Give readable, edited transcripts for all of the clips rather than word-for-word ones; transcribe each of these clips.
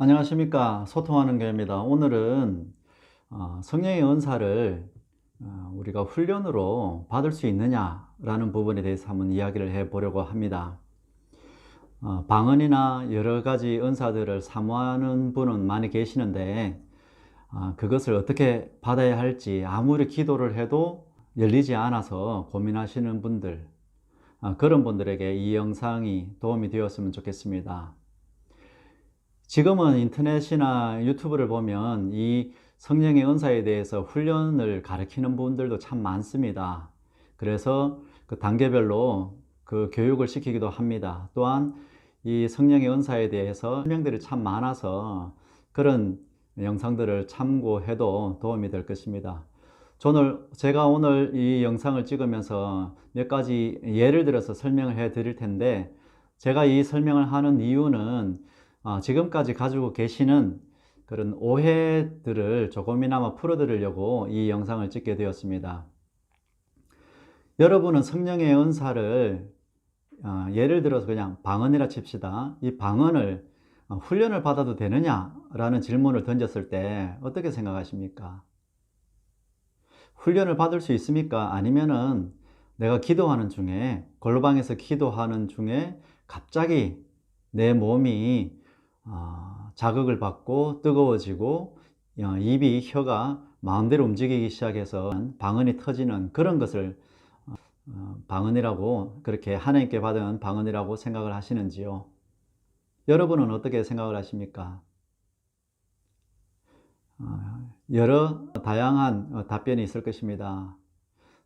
안녕하십니까. 소통하는 교회입니다. 오늘은 성령의 은사를 우리가 훈련으로 받을 수 있느냐라는 부분에 대해서 한번 이야기를 해 보려고 합니다. 방언이나 여러 가지 은사들을 사모하는 분은 많이 계시는데 그것을 어떻게 받아야 할지 아무리 기도를 해도 열리지 않아서 고민하시는 분들, 그런 분들에게 이 영상이 도움이 되었으면 좋겠습니다. 지금은 인터넷이나 유튜브를 보면 이 성령의 은사에 대해서 훈련을 가르치는 분들도 참 많습니다. 그래서 그 단계별로 그 교육을 시키기도 합니다. 또한 이 성령의 은사에 대해서 설명들이 참 많아서 그런 영상들을 참고해도 도움이 될 것입니다. 제가 오늘 이 영상을 찍으면서 몇 가지 예를 들어서 설명을 해 드릴 텐데, 제가 이 설명을 하는 이유는 지금까지 가지고 계시는 그런 오해들을 조금이나마 풀어드리려고 이 영상을 찍게 되었습니다. 여러분은 성령의 은사를 예를 들어서 그냥 방언이라 칩시다. 이 방언을 훈련을 받아도 되느냐라는 질문을 던졌을 때 어떻게 생각하십니까? 훈련을 받을 수 있습니까? 아니면은 내가 기도하는 중에, 골방에서 기도하는 중에 갑자기 내 몸이 자극을 받고 뜨거워지고 입이, 혀가 마음대로 움직이기 시작해서 방언이 터지는 그런 것을 방언이라고, 그렇게 하나님께 받은 방언이라고 생각을 하시는지요? 여러분은 어떻게 생각을 하십니까? 여러 다양한 답변이 있을 것입니다.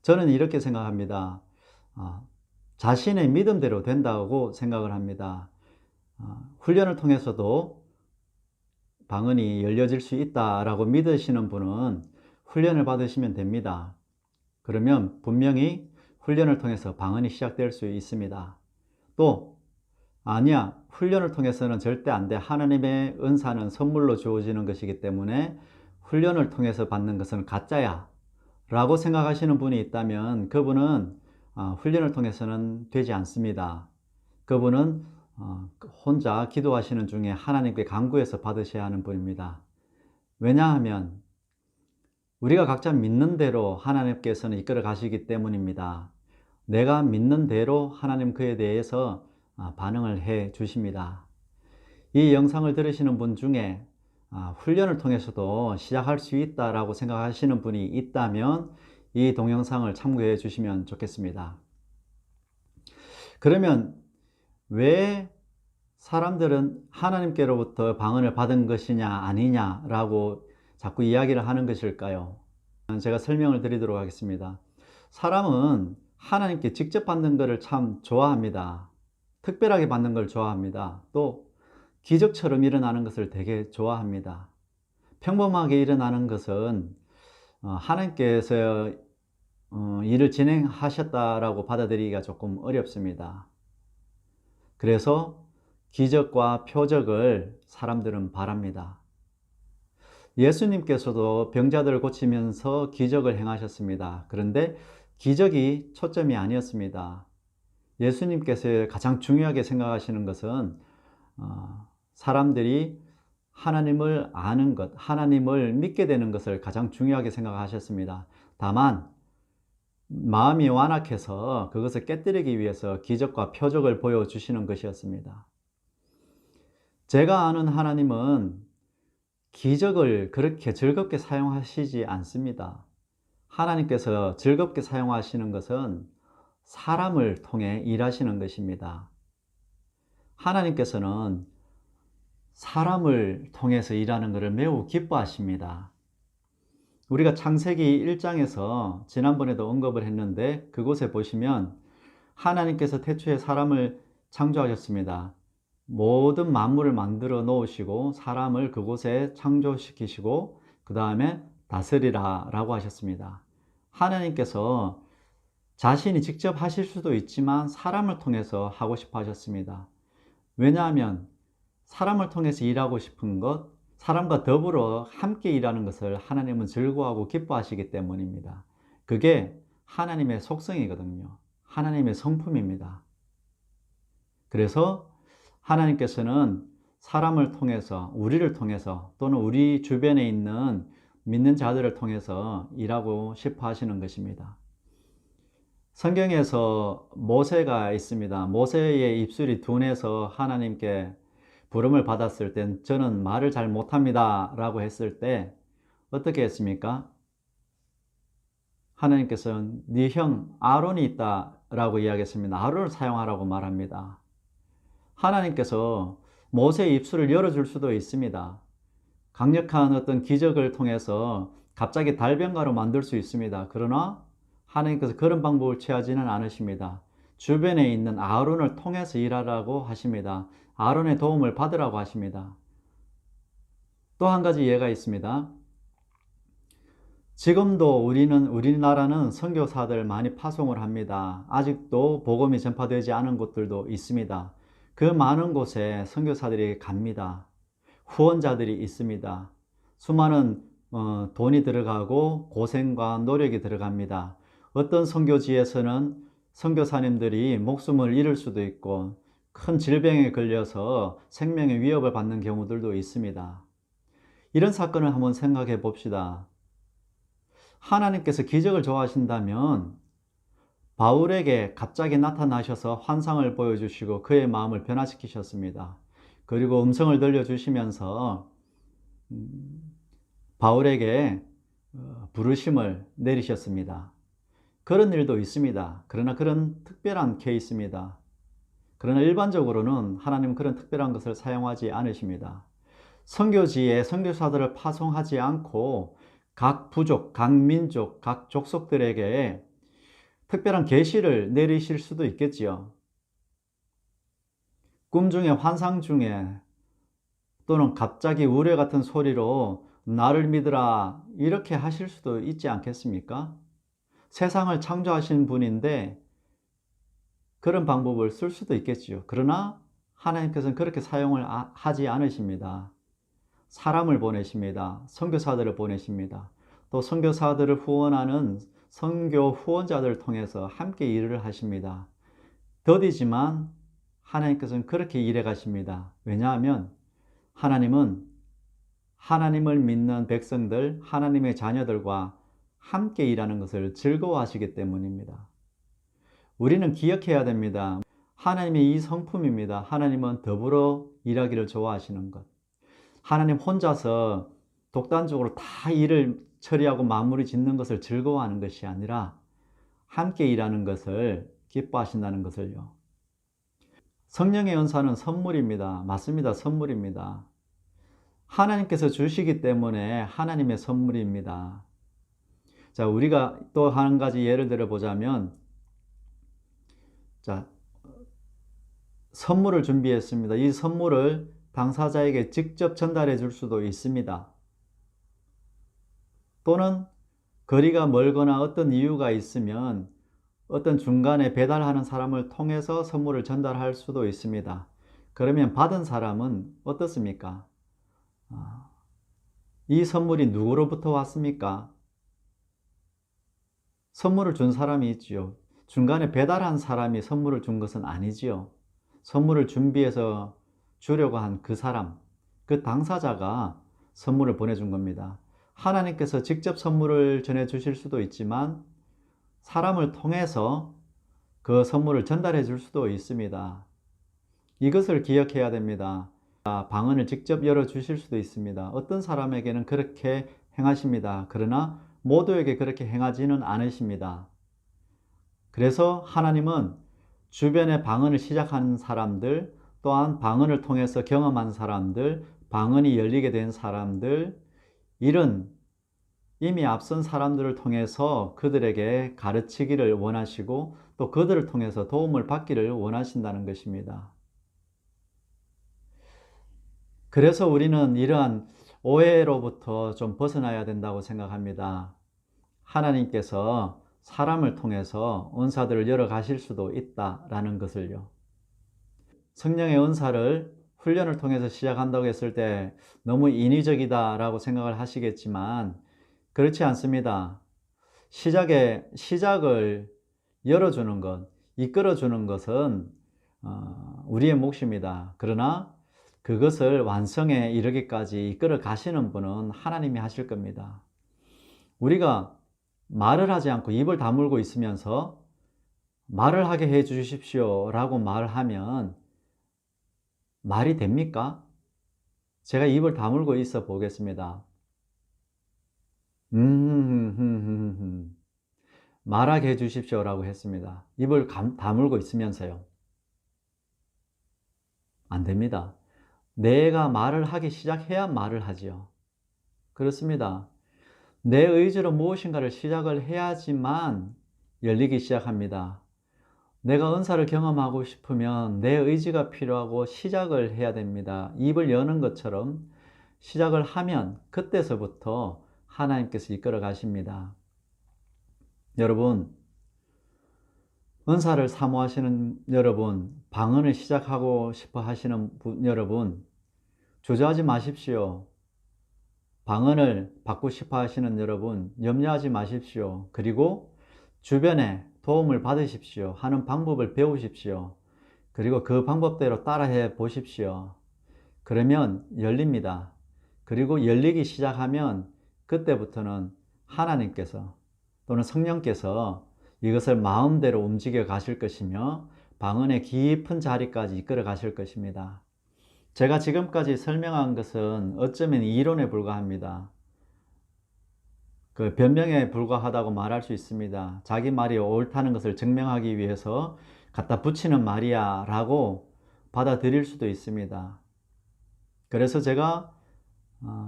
저는 이렇게 생각합니다. 자신의 믿음대로 된다고 생각을 합니다. 훈련을 통해서도 방언이 열려질 수 있다라고 믿으시는 분은 훈련을 받으시면 됩니다. 그러면 분명히 훈련을 통해서 방언이 시작될 수 있습니다. 또 아니야, 훈련을 통해서는 절대 안 돼. 하나님의 은사는 선물로 주어지는 것이기 때문에 훈련을 통해서 받는 것은 가짜야 라고 생각하시는 분이 있다면, 그분은 훈련을 통해서는 되지 않습니다. 그분은 혼자 기도하시는 중에 하나님께 간구해서 받으셔야 하는 분입니다. 왜냐하면 우리가 각자 믿는 대로 하나님께서는 이끌어 가시기 때문입니다. 내가 믿는 대로 하나님 그에 대해서 반응을 해 주십니다. 이 영상을 들으시는 분 중에 훈련을 통해서도 시작할 수 있다라고 생각하시는 분이 있다면 이 동영상을 참고해 주시면 좋겠습니다. 그러면 왜 사람들은 하나님께로부터 방언을 받은 것이냐 아니냐라고 자꾸 이야기를 하는 것일까요? 제가 설명을 드리도록 하겠습니다. 사람은 하나님께 직접 받는 것을 참 좋아합니다. 특별하게 받는 걸 좋아합니다. 또 기적처럼 일어나는 것을 되게 좋아합니다. 평범하게 일어나는 것은 하나님께서 일을 진행하셨다라고 받아들이기가 조금 어렵습니다. 그래서 기적과 표적을 사람들은 바랍니다. 예수님께서도 병자들을 고치면서 기적을 행하셨습니다. 그런데 기적이 초점이 아니었습니다. 예수님께서 가장 중요하게 생각하시는 것은 사람들이 하나님을 아는 것, 하나님을 믿게 되는 것을 가장 중요하게 생각하셨습니다. 다만 마음이 완악해서 그것을 깨뜨리기 위해서 기적과 표적을 보여주시는 것이었습니다. 제가 아는 하나님은 기적을 그렇게 즐겁게 사용하시지 않습니다. 하나님께서 즐겁게 사용하시는 것은 사람을 통해 일하시는 것입니다. 하나님께서는 사람을 통해서 일하는 것을 매우 기뻐하십니다. 우리가 창세기 1장에서 지난번에도 언급을 했는데, 그곳에 보시면 하나님께서 태초에 사람을 창조하셨습니다. 모든 만물을 만들어 놓으시고 사람을 그곳에 창조시키시고 그 다음에 다스리라 라고 하셨습니다. 하나님께서 자신이 직접 하실 수도 있지만 사람을 통해서 하고 싶어 하셨습니다. 왜냐하면 사람을 통해서 일하고 싶은 것, 사람과 더불어 함께 일하는 것을 하나님은 즐거워하고 기뻐하시기 때문입니다. 그게 하나님의 속성이거든요. 하나님의 성품입니다. 그래서 하나님께서는 사람을 통해서, 우리를 통해서 또는 우리 주변에 있는 믿는 자들을 통해서 일하고 싶어 하시는 것입니다. 성경에서 모세가 있습니다. 모세의 입술이 둔해서 하나님께 부름을 받았을 땐 저는 말을 잘 못합니다 라고 했을 때 어떻게 했습니까? 하나님께서는 네 형 아론이 있다 라고 이야기했습니다. 아론을 사용하라고 말합니다. 하나님께서 모세의 입술을 열어줄 수도 있습니다. 강력한 어떤 기적을 통해서 갑자기 달변가로 만들 수 있습니다. 그러나 하나님께서 그런 방법을 취하지는 않으십니다. 주변에 있는 아론을 통해서 일하라고 하십니다. 아론의 도움을 받으라고 하십니다. 또 한 가지 예가 있습니다. 지금도 우리나라는 선교사들 많이 파송을 합니다. 아직도 복음이 전파되지 않은 곳들도 있습니다. 그 많은 곳에 선교사들이 갑니다. 후원자들이 있습니다. 수많은 돈이 들어가고 고생과 노력이 들어갑니다. 어떤 선교지에서는 선교사님들이 목숨을 잃을 수도 있고 큰 질병에 걸려서 생명의 위협을 받는 경우들도 있습니다. 이런 사건을 한번 생각해 봅시다. 하나님께서 기적을 좋아하신다면 바울에게 갑자기 나타나셔서 환상을 보여주시고 그의 마음을 변화시키셨습니다. 그리고 음성을 들려주시면서 바울에게 부르심을 내리셨습니다. 그런 일도 있습니다. 그러나 그런 특별한 케이스입니다. 그러나 일반적으로는 하나님은 그런 특별한 것을 사용하지 않으십니다. 선교지에 선교사들을 파송하지 않고 각 부족, 각 민족, 각 족속들에게 특별한 계시를 내리실 수도 있겠지요. 꿈 중에, 환상 중에, 또는 갑자기 우레 같은 소리로 나를 믿으라 이렇게 하실 수도 있지 않겠습니까? 세상을 창조하신 분인데 그런 방법을 쓸 수도 있겠지요. 그러나 하나님께서는 그렇게 사용을 하지 않으십니다. 사람을 보내십니다. 선교사들을 보내십니다. 또 선교사들을 후원하는 선교 후원자들을 통해서 함께 일을 하십니다. 더디지만 하나님께서는 그렇게 일해 가십니다. 왜냐하면 하나님은 하나님을 믿는 백성들, 하나님의 자녀들과 함께 일하는 것을 즐거워하시기 때문입니다. 우리는 기억해야 됩니다. 하나님의 이 성품입니다. 하나님은 더불어 일하기를 좋아하시는 것. 하나님 혼자서 독단적으로 다 일을 처리하고 마무리 짓는 것을 즐거워하는 것이 아니라 함께 일하는 것을 기뻐하신다는 것을요. 성령의 은사는 선물입니다. 맞습니다. 선물입니다. 하나님께서 주시기 때문에 하나님의 선물입니다. 자, 우리가 또 한 가지 예를 들어 보자면, 자, 선물을 준비했습니다. 이 선물을 당사자에게 직접 전달해 줄 수도 있습니다. 또는 거리가 멀거나 어떤 이유가 있으면 어떤 중간에 배달하는 사람을 통해서 선물을 전달할 수도 있습니다. 그러면 받은 사람은 어떻습니까? 이 선물이 누구로부터 왔습니까? 선물을 준 사람이 있지요. 중간에 배달한 사람이 선물을 준 것은 아니지요. 선물을 준비해서 주려고 한 그 사람, 그 당사자가 선물을 보내준 겁니다. 하나님께서 직접 선물을 전해주실 수도 있지만 사람을 통해서 그 선물을 전달해 줄 수도 있습니다. 이것을 기억해야 됩니다. 방언을 직접 열어주실 수도 있습니다. 어떤 사람에게는 그렇게 행하십니다. 그러나 모두에게 그렇게 행하지는 않으십니다. 그래서 하나님은 주변에 방언을 시작하는 사람들, 또한 방언을 통해서 경험한 사람들, 방언이 열리게 된 사람들, 이런 이미 앞선 사람들을 통해서 그들에게 가르치기를 원하시고 또 그들을 통해서 도움을 받기를 원하신다는 것입니다. 그래서 우리는 이러한 오해로부터 좀 벗어나야 된다고 생각합니다. 하나님께서 사람을 통해서 은사들을 열어가실 수도 있다라는 것을요. 성령의 은사를 훈련을 통해서 시작한다고 했을 때 너무 인위적이다라고 생각을 하시겠지만 그렇지 않습니다. 시작을 열어주는 것, 이끌어주는 것은 우리의 몫입니다. 그러나 그것을 완성에 이르기까지 이끌어 가시는 분은 하나님이 하실 겁니다. 우리가 말을 하지 않고 입을 다물고 있으면서 말을 하게 해 주십시오 라고 말하면 말이 됩니까? 제가 입을 다물고 있어 보겠습니다. 말하게 해 주십시오 라고 했습니다. 입을 다물고 있으면서요. 안 됩니다. 내가 말을 하기 시작해야 말을 하지요. 그렇습니다. 내 의지로 무엇인가를 시작을 해야지만 열리기 시작합니다. 내가 은사를 경험하고 싶으면 내 의지가 필요하고 시작을 해야 됩니다. 입을 여는 것처럼 시작을 하면 그때서부터 하나님께서 이끌어 가십니다. 여러분, 은사를 사모하시는 여러분, 방언을 시작하고 싶어 하시는 여러분, 주저하지 마십시오. 방언을 받고 싶어 하시는 여러분, 염려하지 마십시오. 그리고 주변에 도움을 받으십시오. 하는 방법을 배우십시오. 그리고 그 방법대로 따라해 보십시오. 그러면 열립니다. 그리고 열리기 시작하면 그때부터는 하나님께서 또는 성령께서 이것을 마음대로 움직여 가실 것이며 방언의 깊은 자리까지 이끌어 가실 것입니다. 제가 지금까지 설명한 것은 어쩌면 이론에 불과합니다. 그 변명에 불과하다고 말할 수 있습니다. 자기 말이 옳다는 것을 증명하기 위해서 갖다 붙이는 말이야 라고 받아들일 수도 있습니다. 그래서 제가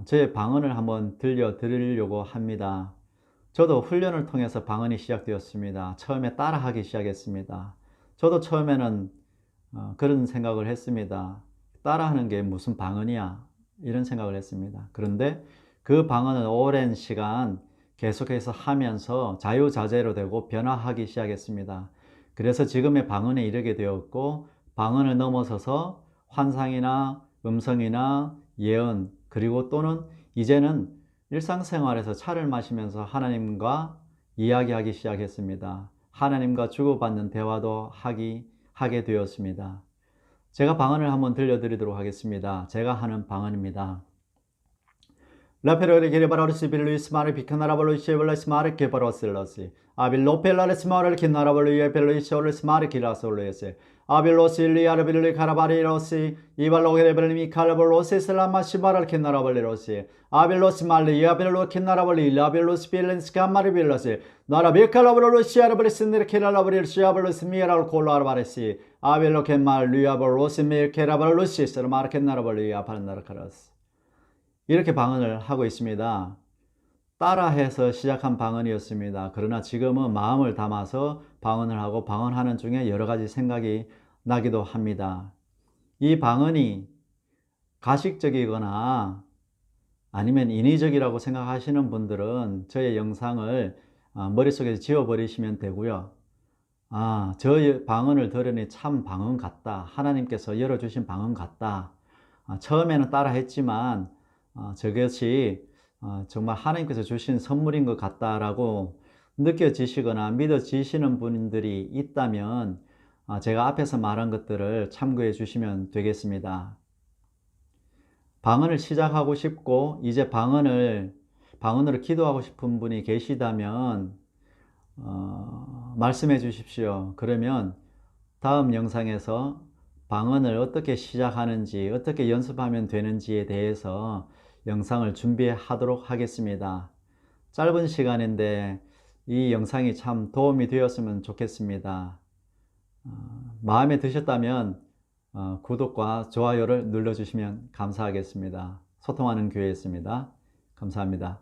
저의 방언을 한번 들려드리려고 합니다. 저도 훈련을 통해서 방언이 시작되었습니다. 처음에 따라하기 시작했습니다. 저도 처음에는 그런 생각을 했습니다. 따라하는 게 무슨 방언이야? 이런 생각을 했습니다. 그런데 그 방언은 오랜 시간 계속해서 하면서 자유자재로 되고 변화하기 시작했습니다. 그래서 지금의 방언에 이르게 되었고, 방언을 넘어서서 환상이나 음성이나 예언, 그리고 또는 이제는 일상생활에서 차를 마시면서 하나님과 이야기하기 시작했습니다. 하나님과 주고받는 대화도 하게 되었습니다. 제가 방언을 한번 들려드리도록 하겠습니다. 제가 하는 방언입니다. 라페로리 게레바라르시 빌루이스 마르 비카나라발루시 에블라스 마르 게바로슬러시 아빌로펠라레스 마르 키나라발루이에 벨루이시 올레스 마르 키라솔레세 아빌로실리 아르빌리 카라바리로시 이발로게레벨미 칼라볼로시 슬라마시 마르 키나라발레로시 아빌로스 말리 아빌로 키나라발리 라빌로스 빌렌스 카마르 빌로시 나라비칼라발로시 아르벨스니르 키라라발리시 아빌로스 미라를 콜라르바레시 아빌로 켄말 리아발로시 미케라발로시 슬마르 켄나라발리 아파르나르카라스. 이렇게 방언을 하고 있습니다. 따라해서 시작한 방언이었습니다. 그러나 지금은 마음을 담아서 방언을 하고 방언하는 중에 여러 가지 생각이 나기도 합니다. 이 방언이 가식적이거나 아니면 인위적이라고 생각하시는 분들은 저의 영상을 머릿속에서 지워버리시면 되고요. 저 방언을 들으니 참 방언 같다. 하나님께서 열어주신 방언 같다. 처음에는 따라 했지만 저것이 정말 하나님께서 주신 선물인 것 같다라고 느껴지시거나 믿어지시는 분들이 있다면 제가 앞에서 말한 것들을 참고해 주시면 되겠습니다. 방언을 시작하고 싶고 이제 방언으로 기도하고 싶은 분이 계시다면 말씀해 주십시오. 그러면 다음 영상에서 방언을 어떻게 시작하는지, 어떻게 연습하면 되는지에 대해서 영상을 준비하도록 하겠습니다. 짧은 시간인데 이 영상이 참 도움이 되었으면 좋겠습니다. 마음에 드셨다면 구독과 좋아요를 눌러주시면 감사하겠습니다. 소통하는 교회였습니다. 감사합니다.